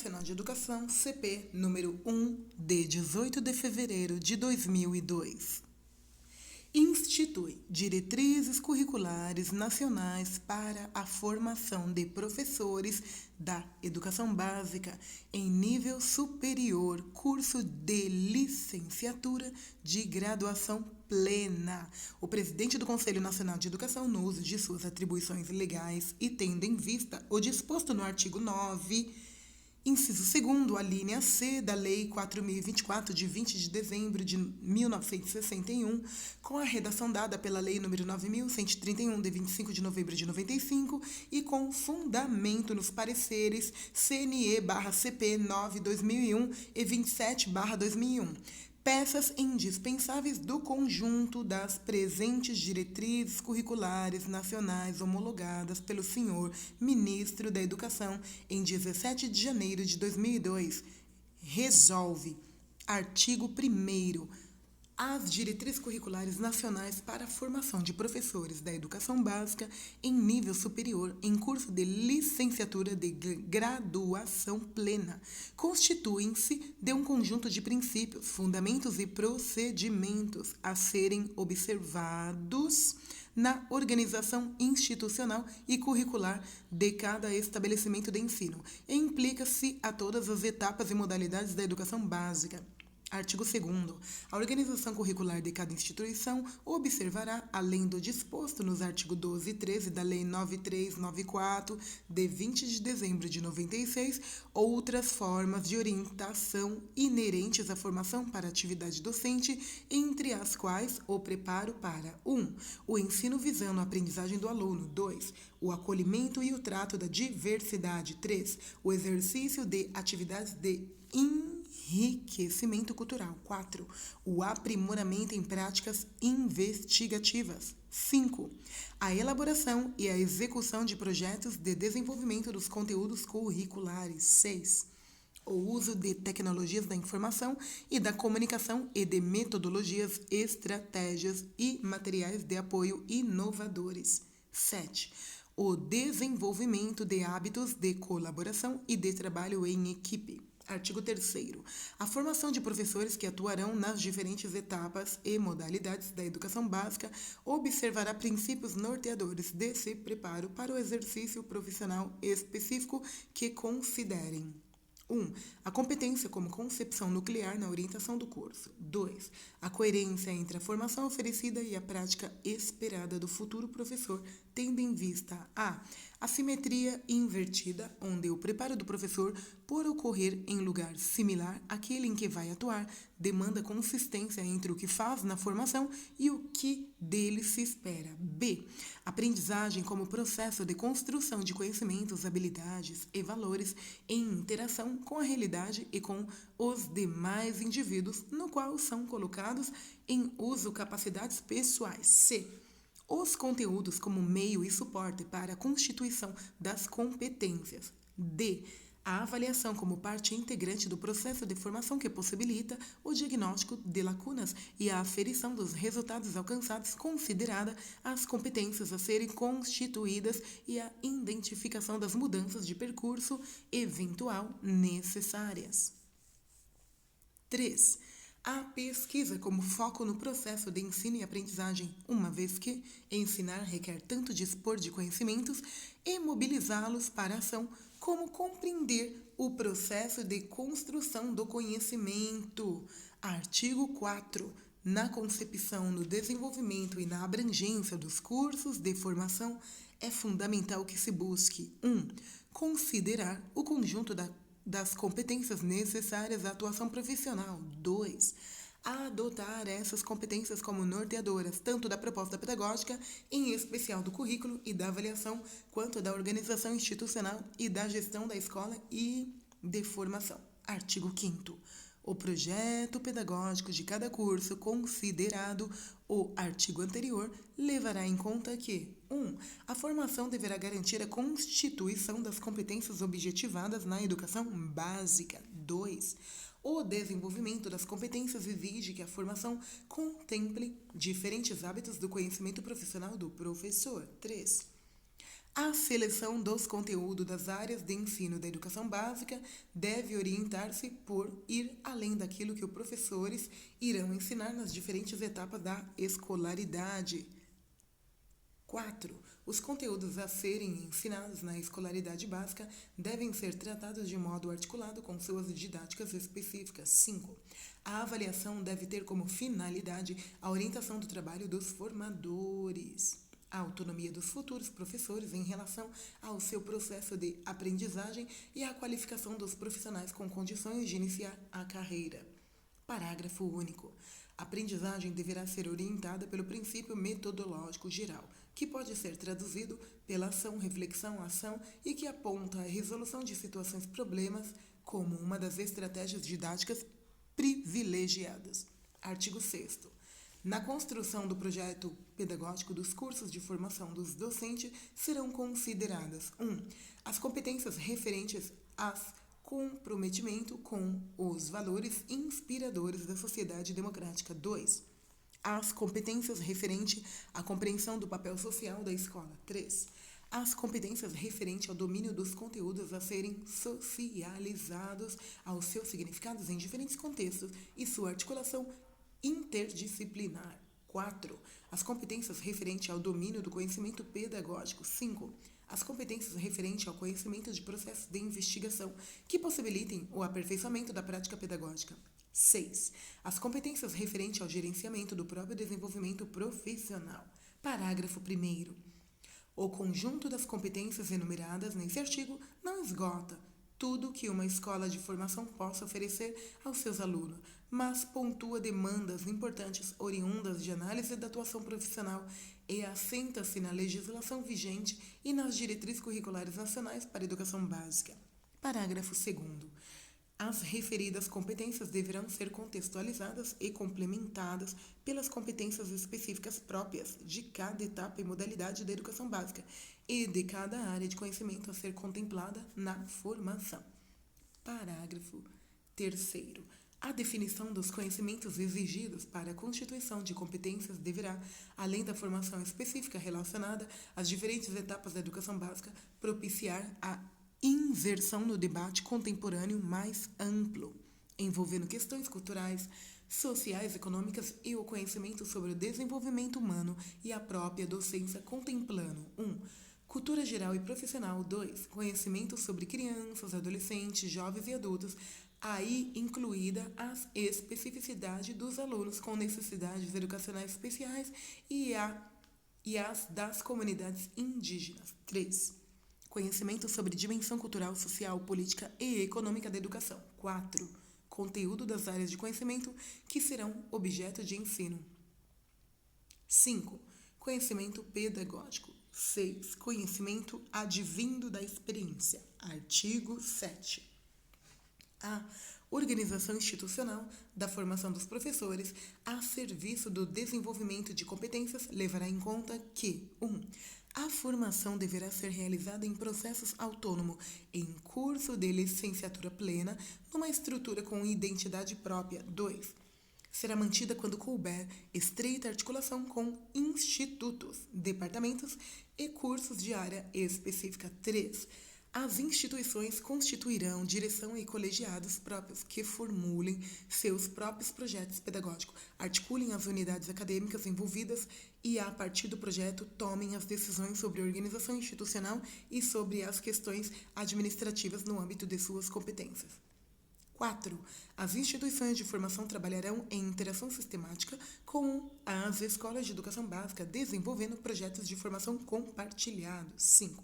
Nacional de Educação, CP, número 1, de 18 de fevereiro de 2002. Institui diretrizes curriculares nacionais para a formação de professores da educação básica em nível superior, curso de licenciatura de graduação plena. O presidente do Conselho Nacional de Educação, no uso de suas atribuições legais e tendo em vista o disposto no artigo 9, inciso 2º, a linha C da Lei 4.024, de 20 de dezembro de 1961, com a redação dada pela Lei nº 9.131, de 25 de novembro de 95, e com fundamento nos pareceres CNE/CP 9/2001 e 27/2001. Peças indispensáveis do conjunto das presentes diretrizes curriculares nacionais homologadas pelo senhor Ministro da Educação em 17 de janeiro de 2002. Resolve. Artigo 1º. As diretrizes curriculares nacionais para a formação de professores da educação básica em nível superior em curso de licenciatura de graduação plena constituem-se de um conjunto de princípios, fundamentos e procedimentos a serem observados na organização institucional e curricular de cada estabelecimento de ensino e implica-se a todas as etapas e modalidades da educação básica. Artigo 2º. A organização curricular de cada instituição observará, além do disposto nos artigos 12 e 13 da Lei 9394, de 20 de dezembro de 96, outras formas de orientação inerentes à formação para a atividade docente, entre as quais o preparo para 1. O ensino visando a aprendizagem do aluno. 2. O acolhimento e o trato da diversidade. 3. O exercício de atividades de enriquecimento cultural. 4. O aprimoramento em práticas investigativas. 5. A elaboração e a execução de projetos de desenvolvimento dos conteúdos curriculares. 6. O uso de tecnologias da informação e da comunicação e de metodologias, estratégias e materiais de apoio inovadores. 7. O desenvolvimento de hábitos de colaboração e de trabalho em equipe. Artigo 3º. A formação de professores que atuarão nas diferentes etapas e modalidades da educação básica observará princípios norteadores desse preparo para o exercício profissional específico que considerem: 1. A competência como concepção nuclear na orientação do curso. 2. A coerência entre a formação oferecida e a prática esperada do futuro professor, tendo em vista a assimetria invertida, onde o preparo do professor, por ocorrer em lugar similar àquele em que vai atuar, demanda consistência entre o que faz na formação e o que dele se espera. B. Aprendizagem como processo de construção de conhecimentos, habilidades e valores em interação com a realidade e com os demais indivíduos, no qual são colocados em uso capacidades pessoais. C. Os conteúdos como meio e suporte para a constituição das competências. D. A avaliação como parte integrante do processo de formação que possibilita o diagnóstico de lacunas e a aferição dos resultados alcançados, considerada as competências a serem constituídas e a identificação das mudanças de percurso eventual necessárias. 3. A pesquisa como foco no processo de ensino e aprendizagem, uma vez que ensinar requer tanto dispor de conhecimentos e mobilizá-los para a ação, como compreender o processo de construção do conhecimento. Artigo 4. Na concepção, no desenvolvimento e na abrangência dos cursos de formação, é fundamental que se busque 1. Considerar o conjunto das competências necessárias à atuação profissional. 2. Adotar essas competências como norteadoras, tanto da proposta pedagógica, em especial do currículo e da avaliação, quanto da organização institucional e da gestão da escola e de formação. Artigo 5º. O projeto pedagógico de cada curso, considerado o artigo anterior, levará em conta que 1. A formação deverá garantir a constituição das competências objetivadas na educação básica. 2. O desenvolvimento das competências exige que a formação contemple diferentes hábitos do conhecimento profissional do professor. 3. A seleção dos conteúdos das áreas de ensino da educação básica deve orientar-se por ir além daquilo que os professores irão ensinar nas diferentes etapas da escolaridade. 4. Os conteúdos a serem ensinados na escolaridade básica devem ser tratados de modo articulado com suas didáticas específicas. 5. A avaliação deve ter como finalidade a orientação do trabalho dos formadores. A autonomia dos futuros professores em relação ao seu processo de aprendizagem e a qualificação dos profissionais com condições de iniciar a carreira. Parágrafo único. A aprendizagem deverá ser orientada pelo princípio metodológico geral, que pode ser traduzido pela ação, reflexão, ação e que aponta a resolução de situações problemas como uma das estratégias didáticas privilegiadas. Artigo 6º. Na construção do projeto pedagógico dos cursos de formação dos docentes serão consideradas 1. As competências referentes ao comprometimento com os valores inspiradores da sociedade democrática. 2. As competências referentes à compreensão do papel social da escola. 3. As competências referentes ao domínio dos conteúdos a serem socializados, aos seus significados em diferentes contextos e sua articulação interdisciplinar. 4. As competências referentes ao domínio do conhecimento pedagógico. 5. As competências referentes ao conhecimento de processos de investigação que possibilitem o aperfeiçoamento da prática pedagógica. 6. As competências referentes ao gerenciamento do próprio desenvolvimento profissional. Parágrafo 1º. O conjunto das competências enumeradas nesse artigo não esgota tudo que uma escola de formação possa oferecer aos seus alunos, mas pontua demandas importantes oriundas de análise da atuação profissional e assenta-se na legislação vigente e nas diretrizes curriculares nacionais para a educação básica. Parágrafo 2º. As referidas competências deverão ser contextualizadas e complementadas pelas competências específicas próprias de cada etapa e modalidade da educação básica e de cada área de conhecimento a ser contemplada na formação. Parágrafo 3º. A definição dos conhecimentos exigidos para a constituição de competências deverá, além da formação específica relacionada às diferentes etapas da educação básica, propiciar a inserção no debate contemporâneo mais amplo, envolvendo questões culturais, sociais, econômicas e o conhecimento sobre o desenvolvimento humano e a própria docência, contemplando 1. Cultura geral e profissional. 2. Conhecimento sobre crianças, adolescentes, jovens e adultos, aí incluída as especificidades dos alunos com necessidades educacionais especiais e as das comunidades indígenas. 3. Conhecimento sobre dimensão cultural, social, política e econômica da educação. 4. Conteúdo das áreas de conhecimento que serão objeto de ensino. 5. Conhecimento pedagógico. 6. Conhecimento advindo da experiência. Artigo 7. A organização institucional da formação dos professores a serviço do desenvolvimento de competências levará em conta que 1. A formação deverá ser realizada em processos autônomo, em curso de licenciatura plena, numa estrutura com identidade própria. 2. Será mantida quando couber estreita articulação com institutos, departamentos e cursos de área específica. 3. As instituições constituirão direção e colegiados próprios que formulem seus próprios projetos pedagógicos, articulem as unidades acadêmicas envolvidas e, a partir do projeto, tomem as decisões sobre a organização institucional e sobre as questões administrativas no âmbito de suas competências. 4. As instituições de formação trabalharão em interação sistemática com as escolas de educação básica, desenvolvendo projetos de formação compartilhados. 5.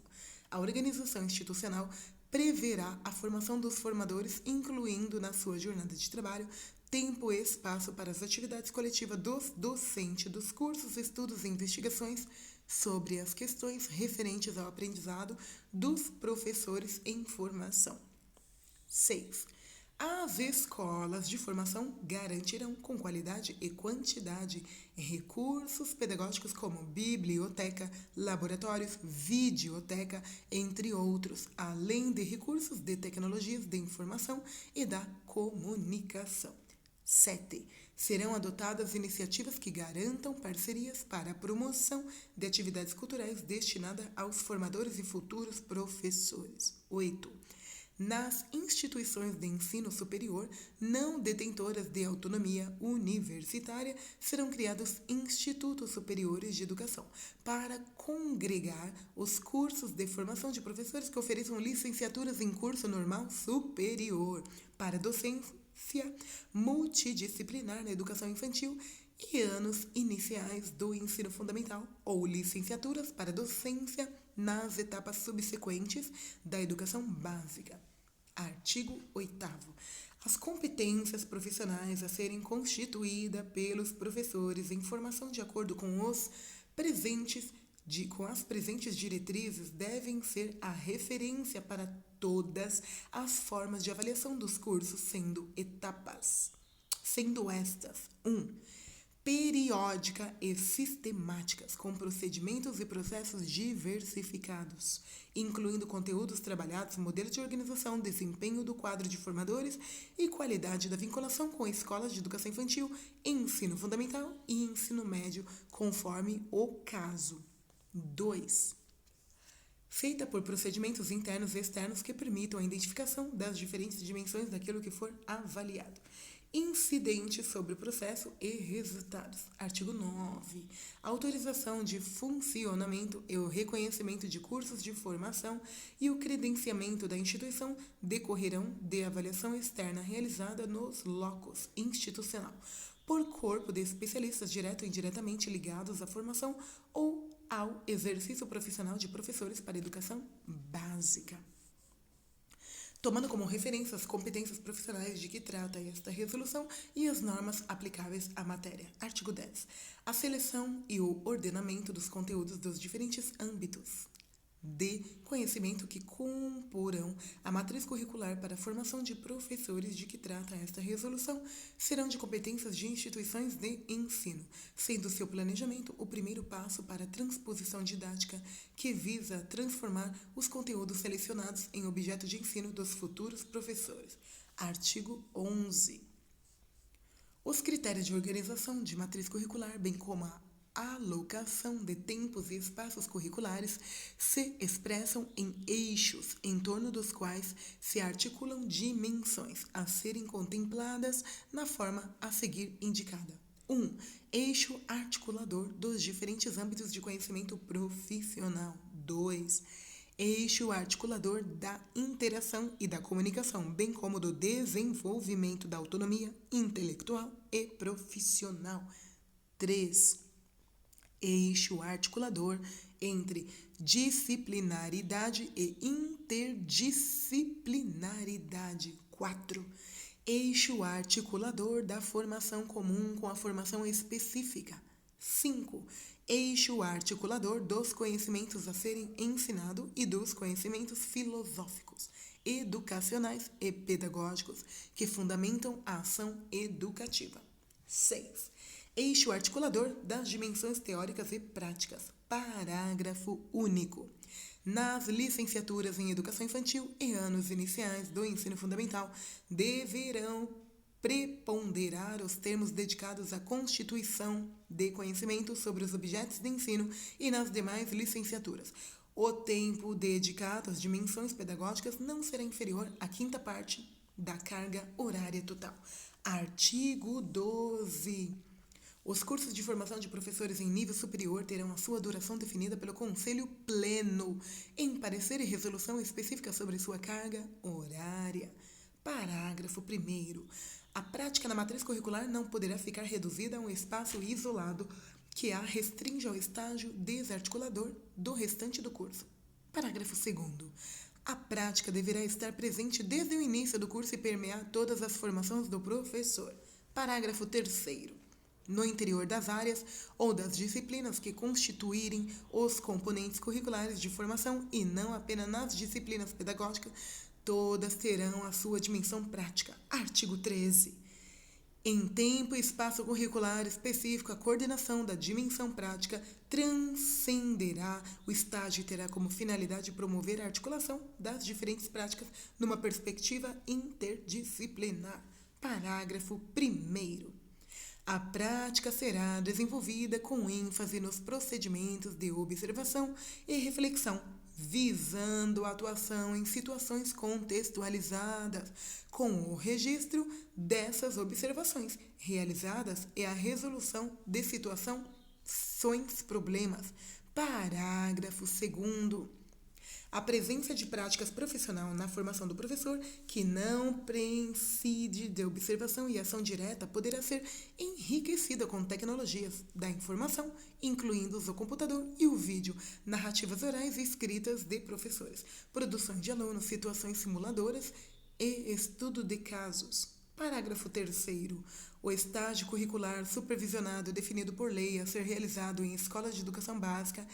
A organização institucional preverá a formação dos formadores, incluindo na sua jornada de trabalho tempo e espaço para as atividades coletivas dos docentes dos cursos, estudos e investigações sobre as questões referentes ao aprendizado dos professores em formação. 6. As escolas de formação garantirão com qualidade e quantidade recursos pedagógicos como biblioteca, laboratórios, videoteca, entre outros, além de recursos de tecnologias de informação e da comunicação. 7. Serão adotadas iniciativas que garantam parcerias para a promoção de atividades culturais destinadas aos formadores e futuros professores. 8. Nas instituições de ensino superior não detentoras de autonomia universitária, serão criados institutos superiores de educação para congregar os cursos de formação de professores que ofereçam licenciaturas em curso normal superior para docência multidisciplinar na educação infantil e anos iniciais do ensino fundamental ou licenciaturas para docência nas etapas subsequentes da educação básica. Artigo 8º. As competências profissionais a serem constituídas pelos professores em formação de acordo com as presentes diretrizes devem ser a referência para todas as formas de avaliação dos cursos, sendo estas: 1. Periódica e sistemáticas, com procedimentos e processos diversificados, incluindo conteúdos trabalhados, modelo de organização, desempenho do quadro de formadores e qualidade da vinculação com escolas de educação infantil, ensino fundamental e ensino médio, conforme o caso. 2. Feita por procedimentos internos e externos que permitam a identificação das diferentes dimensões daquilo que for avaliado. Incidentes sobre o processo e resultados. Artigo 9. A autorização de funcionamento e o reconhecimento de cursos de formação e o credenciamento da instituição decorrerão de avaliação externa realizada nos locus institucional por corpo de especialistas direto ou indiretamente ligados à formação ou ao exercício profissional de professores para educação básica. Tomando como referência as competências profissionais de que trata esta resolução e as normas aplicáveis à matéria. Artigo 10. A seleção e o ordenamento dos conteúdos dos diferentes âmbitos de conhecimento que comporão a matriz curricular para a formação de professores de que trata esta resolução serão de competências de instituições de ensino, sendo seu planejamento o primeiro passo para a transposição didática que visa transformar os conteúdos selecionados em objeto de ensino dos futuros professores. Artigo 11. Os critérios de organização de matriz curricular, bem como a alocação de tempos e espaços curriculares se expressam em eixos em torno dos quais se articulam dimensões a serem contempladas na forma a seguir indicada. 1. Eixo articulador dos diferentes âmbitos de conhecimento profissional. 2. Eixo articulador da interação e da comunicação, bem como do desenvolvimento da autonomia intelectual e profissional. 3. Eixo articulador entre disciplinaridade e interdisciplinaridade. 4. Eixo articulador da formação comum com a formação específica. 5. Eixo articulador dos conhecimentos a serem ensinados e dos conhecimentos filosóficos, educacionais e pedagógicos que fundamentam a ação educativa. 6. Eixo articulador das dimensões teóricas e práticas. Parágrafo único. Nas licenciaturas em Educação Infantil e anos iniciais do ensino fundamental, deverão preponderar os termos dedicados à constituição de conhecimento sobre os objetos de ensino e nas demais licenciaturas. O tempo dedicado às dimensões pedagógicas não será inferior à quinta parte da carga horária total. Artigo 12. Os cursos de formação de professores em nível superior terão a sua duração definida pelo Conselho Pleno, em parecer e resolução específica sobre sua carga horária. Parágrafo 1º. A prática na matriz curricular não poderá ficar reduzida a um espaço isolado que a restringe ao estágio desarticulador do restante do curso. Parágrafo 2º. A prática deverá estar presente desde o início do curso e permear todas as formações do professor. Parágrafo 3º. No interior das áreas ou das disciplinas que constituírem os componentes curriculares de formação e não apenas nas disciplinas pedagógicas, todas terão a sua dimensão prática. Artigo 13. Em tempo e espaço curricular específico, a coordenação da dimensão prática transcenderá o estágio e terá como finalidade promover a articulação das diferentes práticas numa perspectiva interdisciplinar. Parágrafo 1º. A prática será desenvolvida com ênfase nos procedimentos de observação e reflexão, visando a atuação em situações contextualizadas, com o registro dessas observações realizadas e a resolução de situações problemas. Parágrafo 2º. A presença de práticas profissionais na formação do professor, que não prescinde de observação e ação direta, poderá ser enriquecida com tecnologias da informação, incluindo o computador e o vídeo, narrativas orais e escritas de professores, produções de alunos, situações simuladoras e estudo de casos. Parágrafo 3º. O estágio curricular supervisionado definido por lei a ser realizado em escolas de educação básica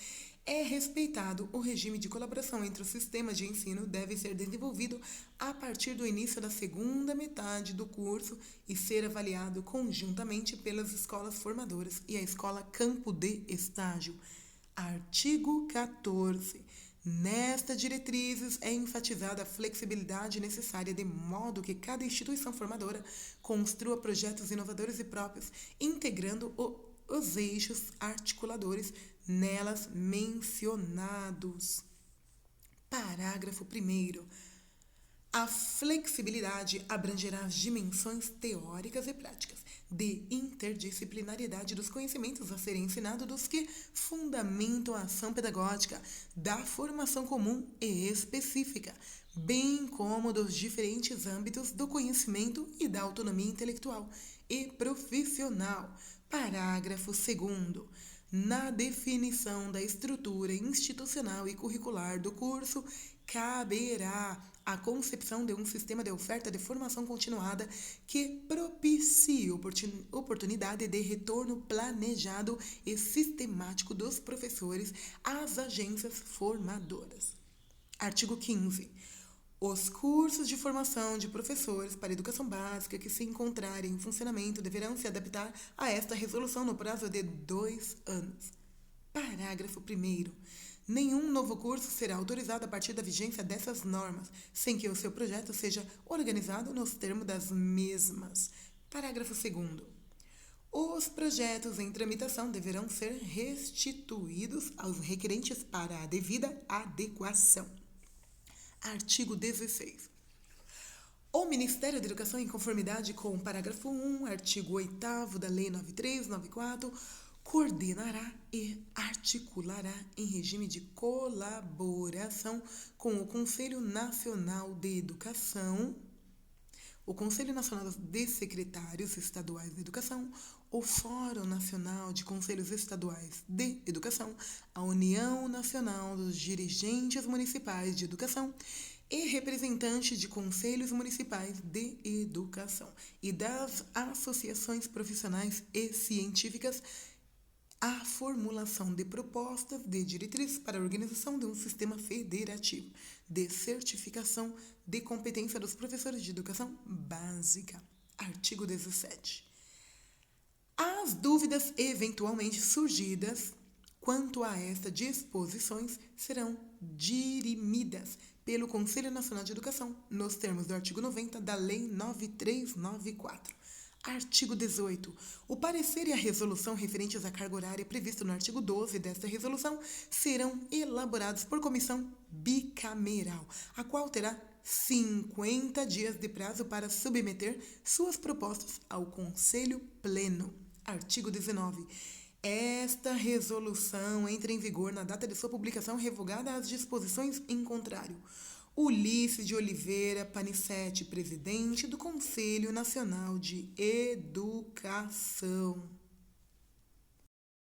é respeitado o regime de colaboração entre os sistemas de ensino deve ser desenvolvido a partir do início da segunda metade do curso e ser avaliado conjuntamente pelas escolas formadoras e a escola campo de estágio. Artigo 14. Nestas diretrizes é enfatizada a flexibilidade necessária de modo que cada instituição formadora construa projetos inovadores e próprios, integrando os eixos articuladores nelas mencionados. Parágrafo 1º. A flexibilidade abrangerá as dimensões teóricas e práticas de interdisciplinariedade dos conhecimentos a serem ensinados, dos que fundamentam a ação pedagógica, da formação comum e específica, bem como dos diferentes âmbitos do conhecimento e da autonomia intelectual e profissional. Parágrafo 2º. Na definição da estrutura institucional e curricular do curso, caberá a concepção de um sistema de oferta de formação continuada que propicie oportunidade de retorno planejado e sistemático dos professores às agências formadoras. Artigo 15. Os cursos de formação de professores para educação básica que se encontrarem em funcionamento deverão se adaptar a esta resolução no prazo de 2 anos. Parágrafo 1º. Nenhum novo curso será autorizado a partir da vigência dessas normas, sem que o seu projeto seja organizado nos termos das mesmas. Parágrafo 2º. Os projetos em tramitação deverão ser restituídos aos requerentes para a devida adequação. Artigo 16. O Ministério da Educação, em conformidade com o parágrafo 1, artigo 8º da Lei 93/94, coordenará e articulará em regime de colaboração com o Conselho Nacional de Educação, o Conselho Nacional de Secretários Estaduais de Educação, o Fórum Nacional de Conselhos Estaduais de Educação, a União Nacional dos Dirigentes Municipais de Educação e representantes de conselhos municipais de educação e das associações profissionais e científicas, a formulação de propostas de diretrizes para a organização de um sistema federativo de certificação de competência dos professores de educação básica. Artigo 17. As dúvidas eventualmente surgidas quanto a estas disposições serão dirimidas pelo Conselho Nacional de Educação, nos termos do artigo 90 da Lei 93/94. Artigo 18. O parecer e a resolução referentes à carga horária previsto no artigo 12 desta resolução serão elaborados por comissão bicameral, a qual terá 50 dias de prazo para submeter suas propostas ao Conselho Pleno. Artigo 19. Esta resolução entra em vigor na data de sua publicação, revogada as disposições em contrário. Ulisses de Oliveira Panicete, presidente do Conselho Nacional de Educação.